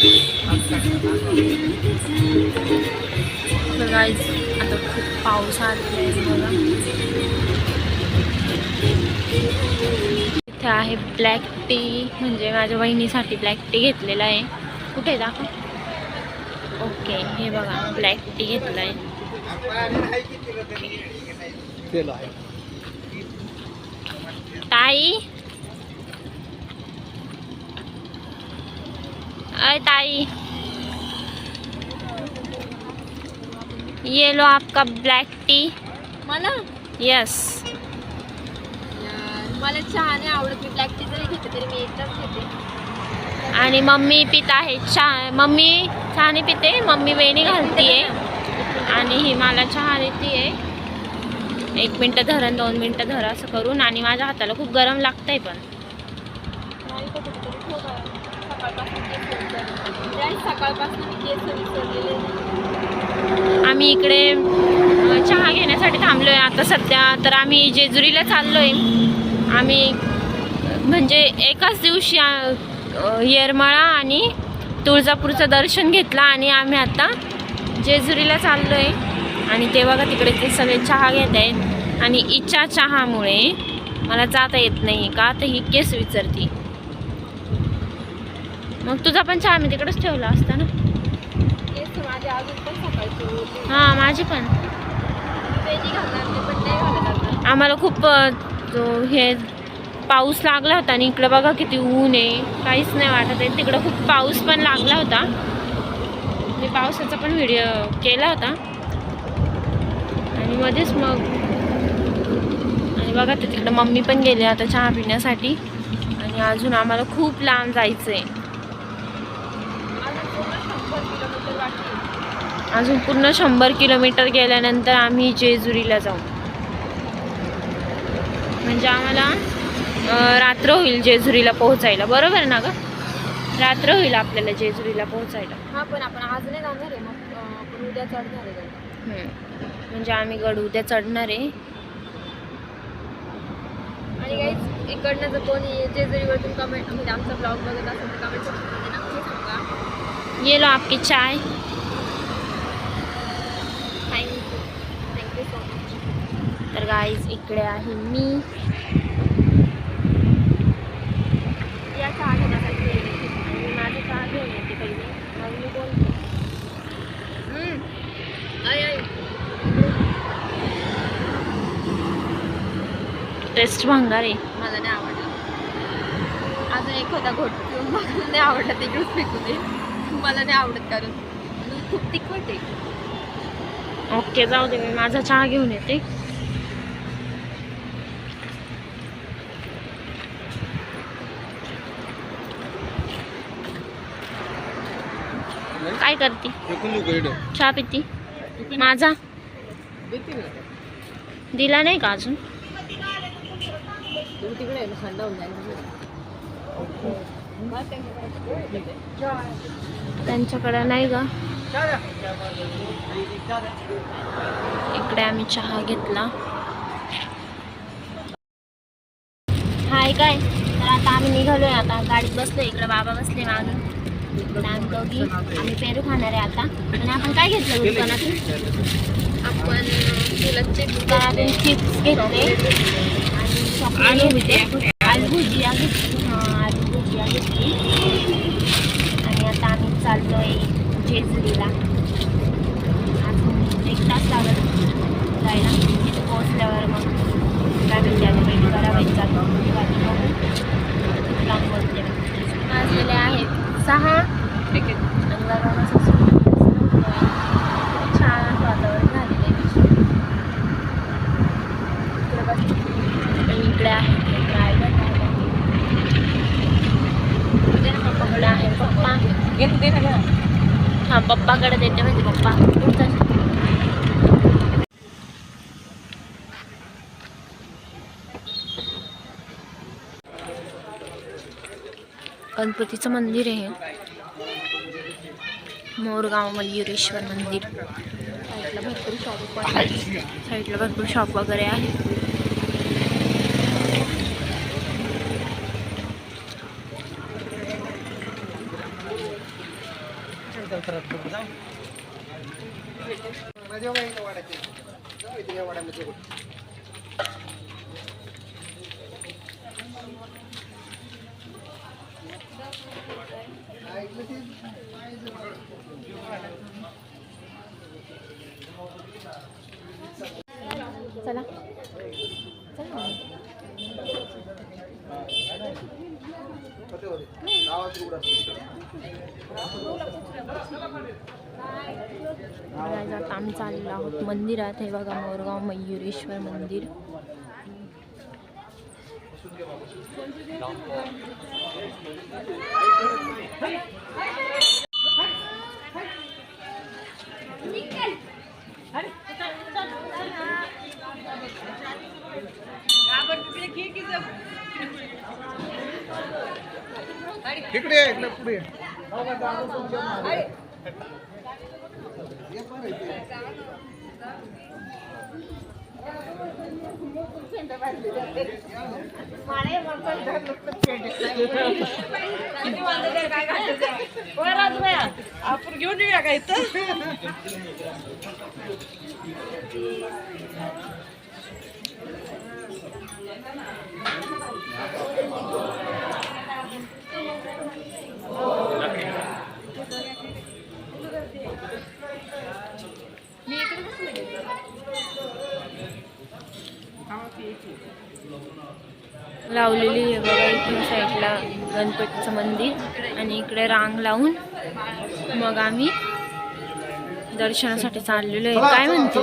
तर गाईज आता खूप पाऊस आलेला आहे बघा. इथे आहे ब्लॅक टी, म्हणजे माझ्या बहिणीसाठी ब्लॅक टी घेतलेला आहे. कुठे दाखव. ओके, हे बघा ब्लॅक टी घेतला आहे. ताई, अय ताई, ये लो आपका ब्लॅक टी. मला यस. मला चहा नाही आवडत. मी ब्लॅक टी जरी घेते तरी मी एकदाच घेते. आणि मम्मी पित आहे चहा. मम्मी चहा नाही पिते, मम्मी वेणी घालतीये आणि ही मला चहा देतीये. 1 मिनटं धरण 2 मिनटं धर असं करून. आणि माझ्या हाताला खूप गरम लागतंय पण. सकाळपासून मी केस विसरलेले. आम्ही इकडे चहा घेण्यासाठी थांबलोय आता सध्या. तर आम्ही जेजुरीला चाललोय. आम्ही म्हणजे एकाच दिवशी येरमाळा आणि तुळजापूरचं दर्शन घेतलं आणि आम्ही आता जेजुरीला चाललोय. आणि ते बघा तिकडे ते सगळे चहा घेत आहेत. आणि इच्छा चहामुळे मला जाता येत नाही का, तर ही केस विचारती. मग तुझा पण चहा मी तिकडेच ठेवला असता ना. केस माझे अजून पण सकाळचे. हां, माझी पण. वेणी घालणार ते पण नाही घालत आता. आम्हाला खूप हे पाऊस लागला होता आणि इकडं बघा किती ऊन आहे, काहीच नाही वाटत आहे. तिकडं खूप पाऊस पण लागला होता. मी पावसाचा पण व्हिडिओ केला होता. आणि मध्येच मग आणि बघा ते तिकडं मम्मी पण गेले आता चहा पिण्यासाठी. आणि अजून आम्हाला खूप लांब जायचं आहे. अजून पूर्ण 100 किलोमीटर गेल्यानंतर आम्ही जेजुरीला जाऊ. म्हणजे आम्हाला रात्र होईल जेजुरीला पोहोचायला. बरोबर ना ग? रात्र होईल आपल्याला जेजुरीला पोहोचायला. हा, पण आपण आज नाही जाणार आहे. मग आपण उद्या चढणार आहे. म्हणजे आम्ही गड उद्या चढणार आहे. आणि गाईज इकडनं जर कोणी जेजुरीवरतून कमेंट म्हणजे आमचा ब्लॉग बघत असेल तर कमेंट सेक्शनमध्ये नक्की सांगा. ये लो आपकी चाय. Thank you so much. तर गाईज इकडे आहे मी. या चहा घेण्यासाठी आणि माझं चहा घेऊन येते पहिले, मग मी बोलते. टेस्ट भंगार आहे. मला नाही आवडलं. अजून एखादा घोट पिऊन मला नाही आवडलं ते घेऊन फेकू दे. मला नाही आवडत कारण खूप तिखट आहे. ओके, जाऊ दे, मी माझा चहा घेऊन येते. काय करते? चहा पिती? माझा दिला नाही का अजून? त्यांच्याकडे नाही ग. इकडे आम्ही चहा घेतला. हाय काय, तर आता आम्ही निघालोय. आता गाडीत बसलोय. इकडे बाबा बसले मागे. आम्ही दोघी आम्ही पेरू खाणार आहे आता. आणि आपण काय घेतलं दुकानातून? आपण दुकानातून चिप्स घेतले आणि चॉकलेट घेतले. आलू भुजिया घेतली. आलू भुजिया घेतली. आणि आता आम्ही चाललोय जेजुरीला. अजून 1 तास लागत जायला. तिथे पोहोचल्यावर मग काय म्हणते आता वेट करावायचं चालू. लांब बोलते वाजलेले आहेत 6. छान वातावरण झालेलं आहे. इकडे आहे ड्रायव्हर. पप्पाकडे आहे. पप्पा हां, पप्पाकडे देते म्हणजे पप्पा. गणपतीचं मंदिर आहे. मोरगाव मयुरेश्वर मंदिर. साईडला भरपूर शॉप वगैरे आहे. चला आता आम्ही चाललो आहोत मंदिरात. हे बघा मोरगाव मयुरेश्वर मंदिर. इकडे पुढे आपण घेऊन येऊया का इथं. लावलेली आहे बघा इकडे साईडला गणपतीचं मंदिर आणि इकडे रांग लावून मग आम्ही दर्शनासाठी चाललेलो आहे. काय म्हणते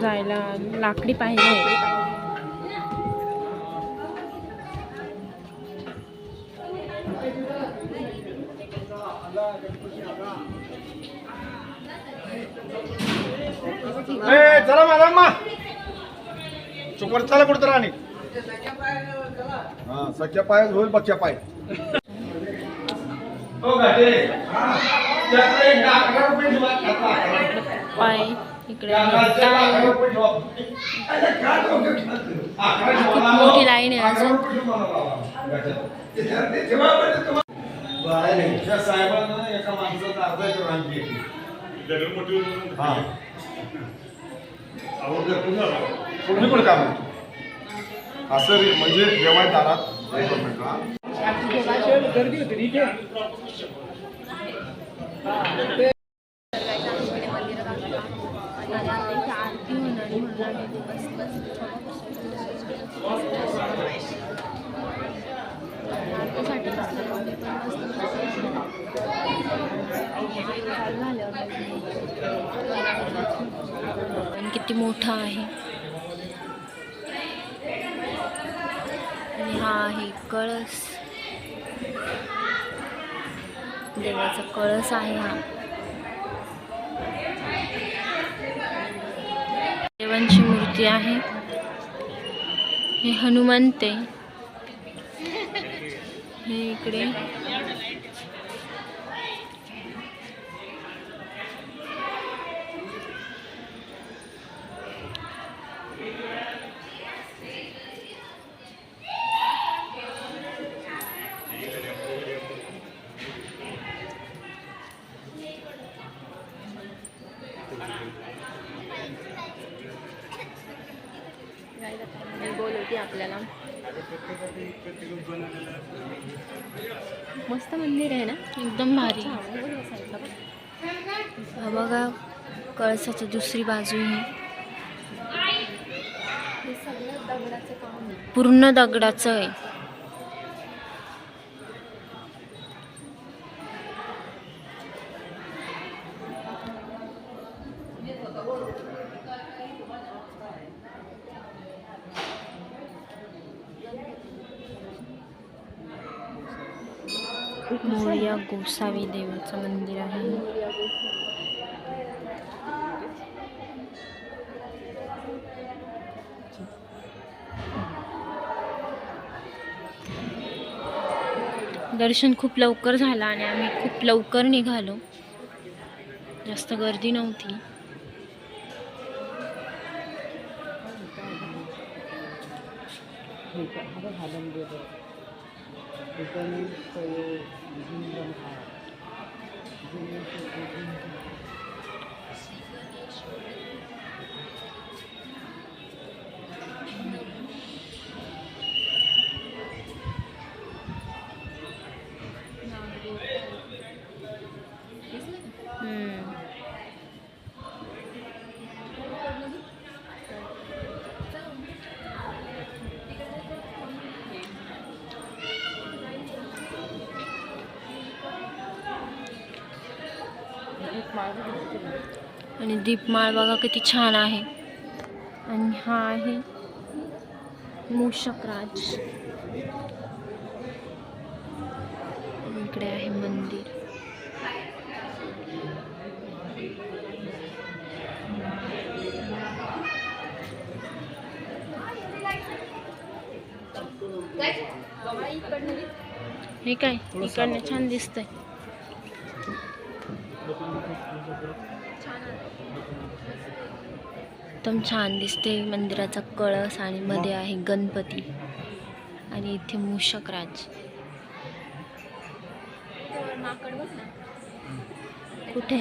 जायला लाकडी पाहिजे. चला मॅडम चुपर चला कुठं राणी हा सख्या पाय होईल बच्च्या पाय. पाय इकडे खूप मोठी लाईन आहे अजून. साहेबांना एका माणसाचा अर्धा एकर रांगी तुम्ही पण काम असं म्हणजे जेव्हा दारात गर्दी होती किती मोठा आहे आणि हा आहे कळस. देवाचा कळस आहे हा. देवांची मूर्ती आहे. हे हनुमंत आहे. हे इकडे बोलवते आपल्याला. मस्त मंदिर आहे ना, एकदम भारी. हा बघा कळसाची दुसरी बाजू ही पूर्ण दगडाचं आहे. मोरया गोसावी देवाचं मंदिर आहे. दर्शन खूप लवकर झालं आणि आम्ही खूप लवकर निघालो. जास्त गर्दी नव्हती. आणि दीपमाळ बघा किती छान आहे. आणि हा आहे मूषकराज. इकडे आहे मंदिर. हे काय इकडनं छान दिसतंय. एकदम छान दिसते मंदिराचा कळस आणि मध्ये आहे गणपती आणि इथे मूषकराज. माकड बघ ना. कुठे